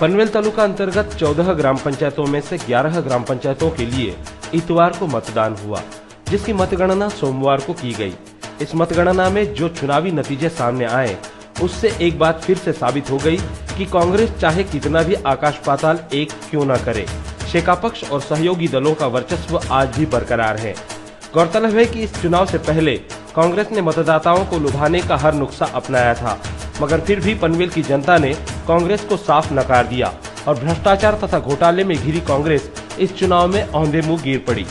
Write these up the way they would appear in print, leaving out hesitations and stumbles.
पनवेल तालुका अंतर्गत 14 ग्राम पंचायतों में से 11 ग्राम पंचायतों के लिए इतवार को मतदान हुआ, जिसकी मतगणना सोमवार को की गई। इस मतगणना में जो चुनावी नतीजे सामने आए, उससे एक बात फिर से साबित हो गई कि कांग्रेस चाहे कितना भी आकाश पाताल एक क्यों न करे, शेका पक्ष और सहयोगी दलों का वर्चस्व आज भी बरकरार है। गौरतलब है कि इस चुनाव से पहले कांग्रेस ने मतदाताओं को लुभाने का हर नुस्खा अपनाया था, मगर फिर भी पनवेल की जनता ने कांग्रेस को साफ नकार दिया और भ्रष्टाचार तथा घोटाले में घिरी कांग्रेस इस चुनाव में औंधे मुंह गिर पड़ी।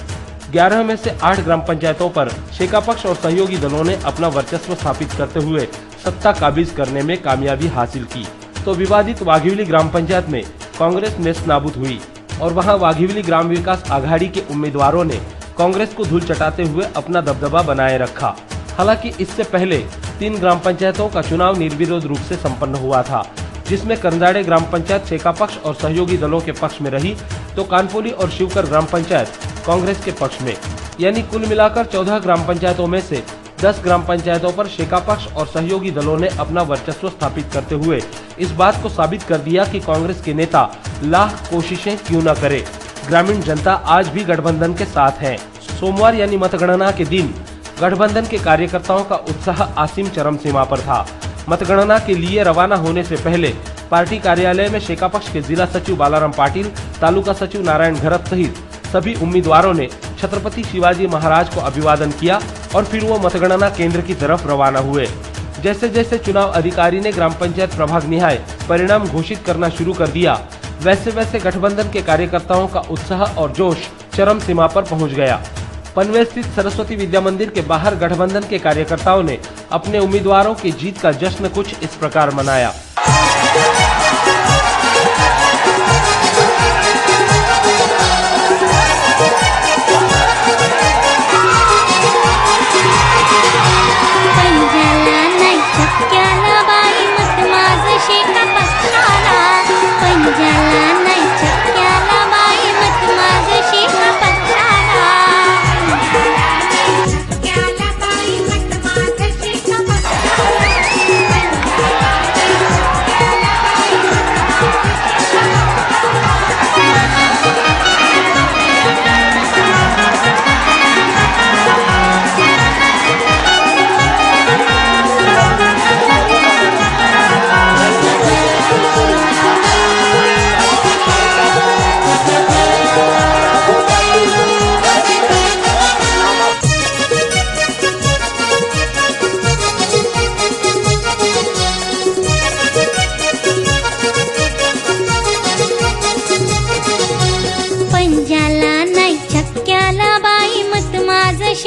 11 में से 8 ग्राम पंचायतों पर शेका पक्ष और सहयोगी दलों ने अपना वर्चस्व स्थापित करते हुए सत्ता काबिज करने में कामयाबी हासिल की, तो विवादित वाघिवली ग्राम पंचायत में कांग्रेस नेस्त नाबूद हुई और वहां वाघिवली ग्राम विकास आघाड़ी के उम्मीदवारों ने कांग्रेस को धूल चटाते हुए अपना दबदबा बनाए रखा। हालांकि इससे पहले 3 ग्राम पंचायतों का चुनाव निर्विरोध रूप से संपन्न हुआ था, जिसमें करंजाड़े ग्राम पंचायत शेका पक्ष और सहयोगी दलों के पक्ष में रही, तो कानपोली और शिवकर ग्राम पंचायत कांग्रेस के पक्ष में। यानी कुल मिलाकर 14 ग्राम पंचायतों में से 10 ग्राम पंचायतों पर शेका पक्ष और सहयोगी दलों ने अपना वर्चस्व स्थापित करते हुए इस बात को साबित कर दिया कि कांग्रेस के नेता लाख कोशिशें क्यों न करे, ग्रामीण जनता आज भी गठबंधन के साथ है। सोमवार यानी मतगणना के दिन गठबंधन के कार्यकर्ताओं का उत्साह आसीम चरम सीमा पर था। मतगणना के लिए रवाना होने से पहले पार्टी कार्यालय में शेका पक्ष के जिला सचिव बालाराम पाटिल, तालुका सचिव नारायण घरत सहित सभी उम्मीदवारों ने छत्रपति शिवाजी महाराज को अभिवादन किया और फिर वो मतगणना केंद्र की तरफ रवाना हुए। जैसे जैसे चुनाव अधिकारी ने ग्राम पंचायत प्रभाग निहाय परिणाम घोषित करना शुरू कर दिया, वैसे वैसे गठबंधन के कार्यकर्ताओं का उत्साह और जोश चरम सीमा पर पहुंच गया। पनवेल स्थित सरस्वती विद्या मंदिर के बाहर गठबंधन के कार्यकर्ताओं ने अपने उम्मीदवारों की जीत का जश्न कुछ इस प्रकार मनाया।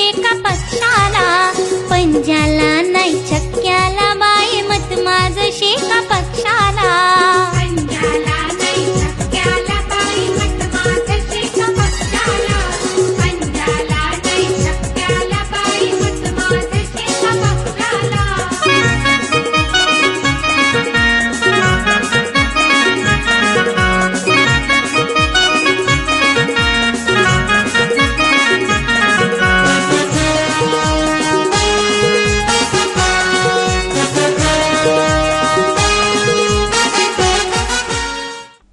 शेका पक्षाला पंजाला नाही छक्क्याला बाई मत माझ शेका पक्षाला पंजाला नाही छक्क्याला बाई मत माझ शेका पक्षाला पंजाला नाही छक्क्याला बाई मत माझ शेका पक्षाला।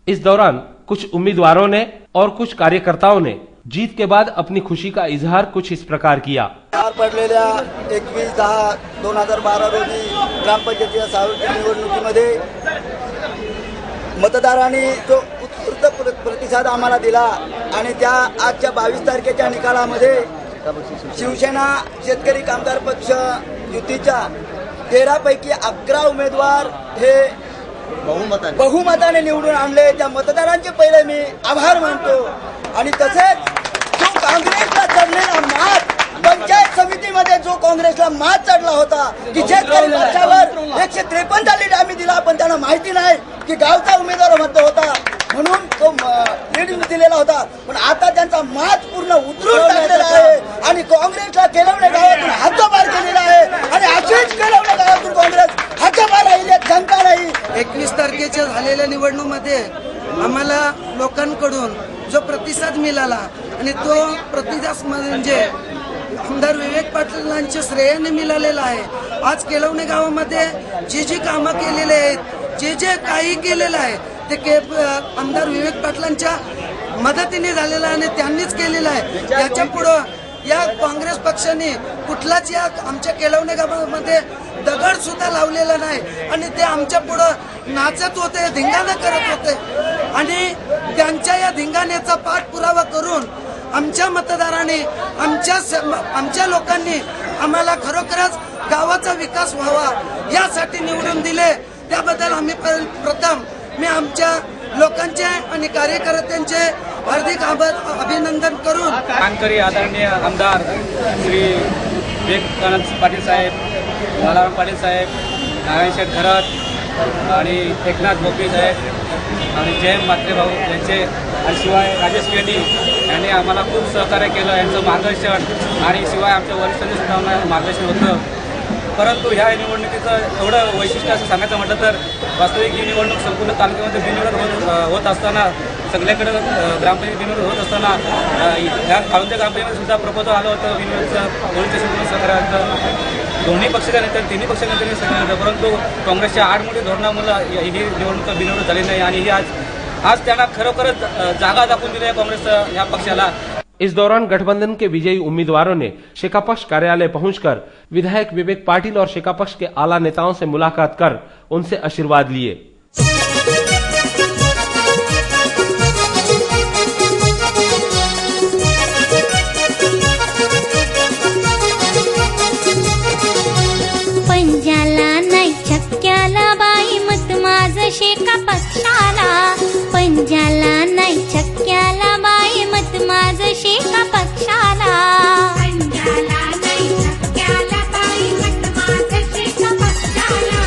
इस दौरान कुछ उम्मीदवारों ने और कुछ कार्यकर्ताओं ने जीत के बाद अपनी खुशी का इजहार कुछ इस प्रकार किया। पार पडलेल्या 21/10/2012 रोजी ग्रामपंचायतीच्या सार्वत्रिक निवडणुकीमध्ये मतदारांनी जो उत्स्फूर्त प्रतिसाद आम्हाला दिला आणि त्या आजच्या 22 तारखेच्या निकालामध्ये शिवसेना शेतकरी कामगार पक्ष युतीच्या 13 पैकी 11 उमेदवार हे बहुमताने निवडून आणले। त्या मतदारांचे पहिले मी आभार मानतो आणि तसेच जो काँग्रेसला चढलेला मात, पंचायत समितीमध्ये जो काँग्रेसला मात चढला होता की शेतकरी पक्षावर 153 लीड आम्ही दिला, पण त्यांना माहिती नाही की गावचा उमेदवार मत होता म्हणून तो लीड दिलेला होता, पण आता त्यांचा मात पूर्ण उतरून टाकलेला आहे आणि काँग्रेसला केलवणे गावातून हद्दपार केलेला आहे आणि अशीच केलवणे गावातून काँग्रेस हद्दपार राहिली, जनता नाही। 21 तारखेच्या झालेल्या निवडणुकीमध्ये आम्हाला लोकांकडून जो प्रतिसाद मिळाला आणि तो प्रतिसाद म्हणजे आमदार विवेक पाटलांच्या श्रेयाने मिळालेला आहे। आज केलवणे गावामध्ये जे जे कामं केलेले आहेत, जे जे काही केलेलं आहे ते आमदार विवेक पाटलांच्या मदतीने झालेला आणि त्यांनीच केलेला आहे. याच्या पुढं या काँग्रेस पक्षाने कुठलाच या आमच्या केळवणे गावामध्ये दगड सुद्धा लावलेला नाही आणि ते आमच्या पुढं नाचत होते, धिंगाणा करत होते आणि त्यांच्या या धिंगाण्याचा पाठपुरावा करून आमच्या मतदारांनी आमच्या लोकांनी आम्हाला खरोखरच गावाचा विकास व्हावा यासाठी निवडून दिले. त्याबद्दल आम्ही प्रथम मी आमच्या लोकांचे आणि कार्यकर्त्यांचे हार्दिक अभिनंदन करून कानकरी आदरणीय आमदार श्री विवेकानंद पाटील साहेब, बालाराम पाटील साहेब, नारायण शेठ घरत आणि एकनाथ बोपे साहेब आणि जयंत म्हात्रे भाऊ यांचे आणि शिवाय राजेश पेंडी यांनी आम्हाला खूप सहकार्य केलं. यांचं मार्गदर्शन आणि शिवाय आमच्या वरिष्ठांनी सुद्धा आम्हाला मार्गदर्शन होतं. परंतु ह्या निवडणुकीचं एवढं वैशिष्ट्य असं सांगायचं म्हटलं तर वास्तविक ही निवडणूक संपूर्ण तालुक्यामध्ये बिनविरोध होत असताना सगळ्याकडे ग्रामपंचायत बिनविरोध होत असताना ह्या काळुंजा ग्रामपंचायतीमध्ये सुद्धा प्रपोजल आलं होतं बिनविरोधचं पोलीस स्टेशन सहकार्य होतं. दोन्ही पक्षाच्या नेत्यांनी तिन्ही पक्षाच्या नेत्यांनी सहकार्य होतं. परंतु काँग्रेसच्या आडमुळे धोरणामुळे ही निवडणूक बिनविरोध झाली नाही आणि ही आज त्यांना खरोखरच जागा दाखवून दिली आहे काँग्रेस ह्या पक्षाला. इस दौरान गठबंधन के विजयी उम्मीदवारों ने शेकापक्ष कार्यालय पहुंचकर विधायक विवेक पाटिल और शेकापक्ष के आला नेताओं से मुलाकात कर उनसे आशीर्वाद लिए. पंजाला नाही छक्क्याला बाई मत माझं शेका पक्षाला. पंजाला नाही छक्क्याला बाई मत माझं शेका पक्षाला. पंजाला नाही छक्क्याला बाई मत माझं शेका पक्षाला.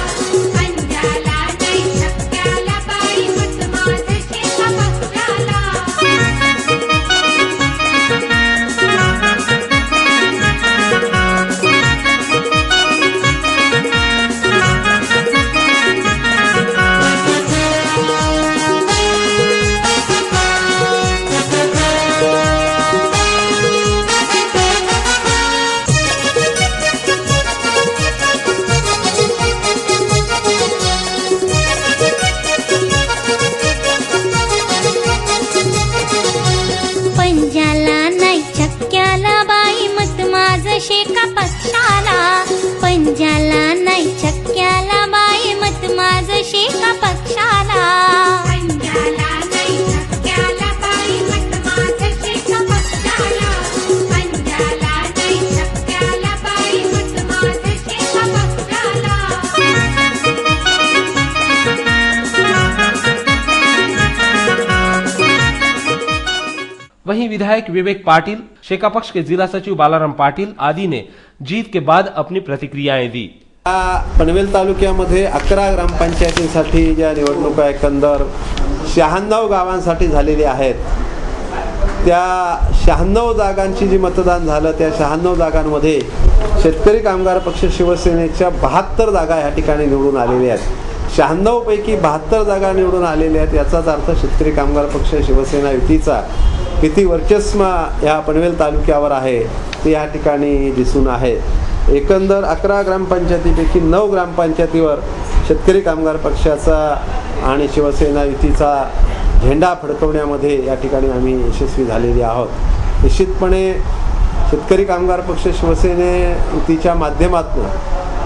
पंजाला नाही छक्क्याला बाई मत माझं शेका पक्षाला. पंजाला नाही छक्क्याला बाई मत माझं शेका पक्षाला. पंजाला नाही छक्क्याला बाई मत माझं शेका पक्षाला. पंजाला नाही छक्क्याला बाई मत माझं शेका पक्षाला. पंजाला नाही छक्क्याला बाई मत माझं शेका पक्षाला. वहीं विधायक विवेक पाटिल, शेकापक्ष के जिला सचिव बालाराम पाटिल आदि ने जीत के बाद अपनी प्रतिक्रियाएं दी. पनवेल तालुक्यामध्ये 11 ग्रामपंचायतींसाठी ज्या निवडणुका एकंदर 96 गावांसाठी झालेली आहेत, त्या 96 जागांची जी मतदान झालं त्या 96 जागांमध्ये शेतकरी कामगार पक्ष शिवसेनेच्या 72 जागा या ठिकाणी निवडून आलेल्या आहेत. 96 पैकी 72 जागा निवडून आलेल्या आहेत. याचाच अर्थ शेतकरी कामगार पक्ष शिवसेना युतीचा किती वर्चस्व ह्या पनवेल तालुक्यावर आहे ते या ठिकाणी दिसून आहे. एकंदर 11 ग्रामपंचायतीपैकी 9 ग्रामपंचायतीवर शेतकरी कामगार पक्षाचा आणि शिवसेना युतीचा झेंडा फडकवण्यामध्ये या ठिकाणी आम्ही यशस्वी झालेले आहोत. निश्चितपणे शेतकरी कामगार पक्ष शिवसेने युतीच्या माध्यमातून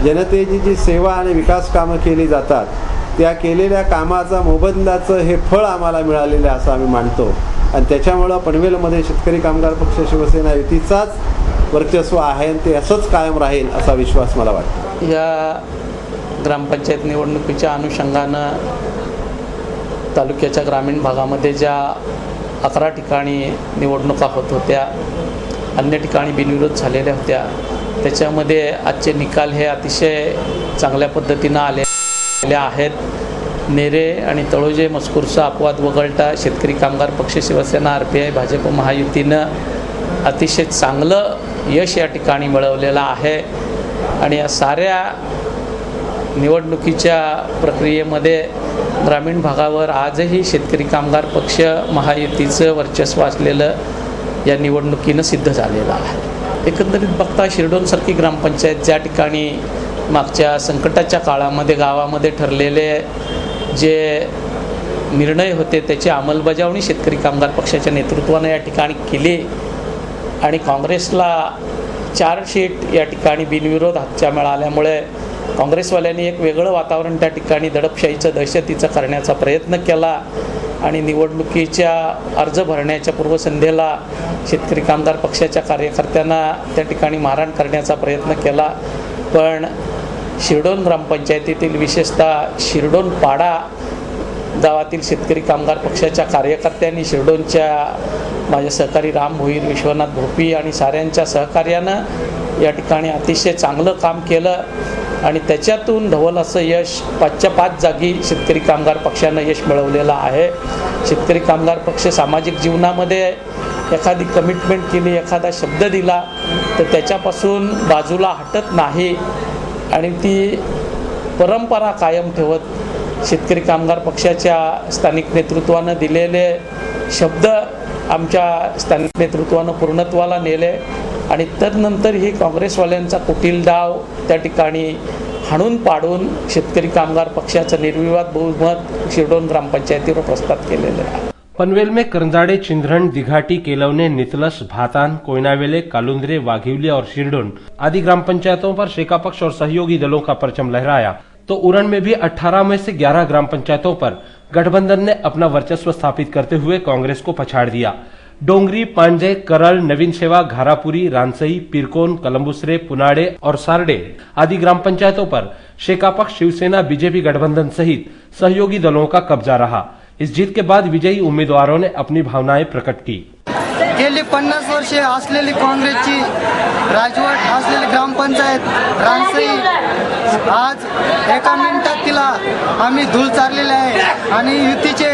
जनतेची जी सेवा आणि विकास कामं केली जातात त्या केलेल्या कामाचा मोबदल्याचं हे फळ आम्हाला मिळालेलं आहे असं आम्ही मानतो आणि त्याच्यामुळं पनवेलमध्ये शेतकरी कामगार पक्ष शिवसेना युतीचाच वर्चस्व आहे आणि ते असंच कायम राहील असा विश्वास मला वाटतो. या ग्रामपंचायत निवडणुकीच्या अनुषंगानं तालुक्याच्या ग्रामीण भागामध्ये ज्या 11 ठिकाणी निवडणुका होत होत्या, अन्य ठिकाणी बिनविरोध झालेल्या होत्या, त्याच्यामध्ये आजचे निकाल हे अतिशय चांगल्या पद्धतीनं आलेले आहेत. नेरे आणि तळोजे मजकूरचा अपवाद वगळता शेतकरी कामगार पक्ष शिवसेना RPI भाजप महायुतीनं अतिशय चांगलं यश या ठिकाणी मिळवलेलं आहे आणि या साऱ्या निवडणुकीच्या प्रक्रियेमध्ये ग्रामीण भागावर आजही शेतकरी कामगार पक्ष महायुतीचं वर्चस्व असलेलं या निवडणुकीनं सिद्ध झालेलं आहे. एकंदरीत बघता शिरडोनसारखी ग्रामपंचायत ज्या ठिकाणी मागच्या संकटाच्या काळामध्ये गावामध्ये ठरलेले जे निर्णय होते त्याची अंमलबजावणी शेतकरी कामगार पक्षाच्या नेतृत्वानं या ठिकाणी केली आणि काँग्रेसला 4 सीट या ठिकाणी बिनविरोध हातच्या मिळाल्यामुळे काँग्रेसवाल्यांनी एक वेगळं वातावरण त्या ठिकाणी दडपशाहीचं दहशतीचं करण्याचा प्रयत्न केला आणि निवडणुकीच्या अर्ज भरण्याच्या पूर्वसंध्येला शेतकरी कामगार पक्षाच्या कार्यकर्त्यांना त्या ठिकाणी मारहाण करण्याचा प्रयत्न केला. पण शिरडोन ग्रामपंचायतीतील विशेषतः शिरडोन पाडा गावातील शेतकरी कामगार पक्षाच्या कार्यकर्त्यांनी शिरडोनच्या माझे सहकारी राम भोईर, विश्वनाथ भोपी आणि साऱ्यांच्या सहकार्यानं या ठिकाणी अतिशय चांगलं काम केलं आणि त्याच्यातून ढवल असं यश 5च्या 5 जागी शेतकरी कामगार पक्षानं यश मिळवलेलं आहे. शेतकरी कामगार पक्ष सामाजिक जीवनामध्ये एखादी कमिटमेंट केली, एखादा शब्द दिला तर त्याच्यापासून बाजूला हटत नाही आणि ती परंपरा कायम ठेवत शेतकरी कामगार पक्षाच्या स्थानिक नेतृत्वानं दिलेले शब्द आमच्या स्थानिक नेतृत्वानं पूर्णत्वाला नेले आणि तदनंतर ही काँग्रेसवाल्यांचा कुटील डाव त्या ठिकाणी हाणून पाडून शेतकरी कामगार पक्षाचं निर्विवाद बहुमत शिरडोन ग्रामपंचायतीवर प्रस्थापित केलेलं आहे. पनवेल में करंजाड़े, चिंधरण, दिघाटी, केलवने, नितलस, भातान, कोयनावेले, कालुंद्रे, वाघिवली और शिरडोन आदि ग्राम पंचायतों पर शेका पक्ष और सहयोगी दलों का परचम लहराया तो उरण में भी 18 में से 11 ग्राम पंचायतों पर गठबंधन ने अपना वर्चस्व स्थापित करते हुए कांग्रेस को पछाड़ दिया. डोंगरी, पांजे, करल, नवीन सेवा, घारापुरी, रानसई, पिरकोन, कलम्बुसरे, पुनाड़े और सारडे आदि ग्राम पंचायतों पर शेका पक्ष, शिवसेना, बीजेपी गठबंधन सहित सहयोगी दलों का कब्जा रहा. इस जीत के बाद विजयी उम्मीदवारों ने अपनी भावनाएं प्रकट की. गेली 50 वर्षे असलेली काँग्रेसची राजवट असलेली ग्रामपंचायत रानसई आज एका मिनिटात तिला आम्ही धूळ चारलेले आहे आणि युतीचे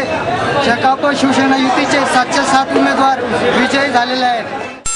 शेकाप शिवसेना युतीचे 707 उमेदवार विजयी झालेले आहेत.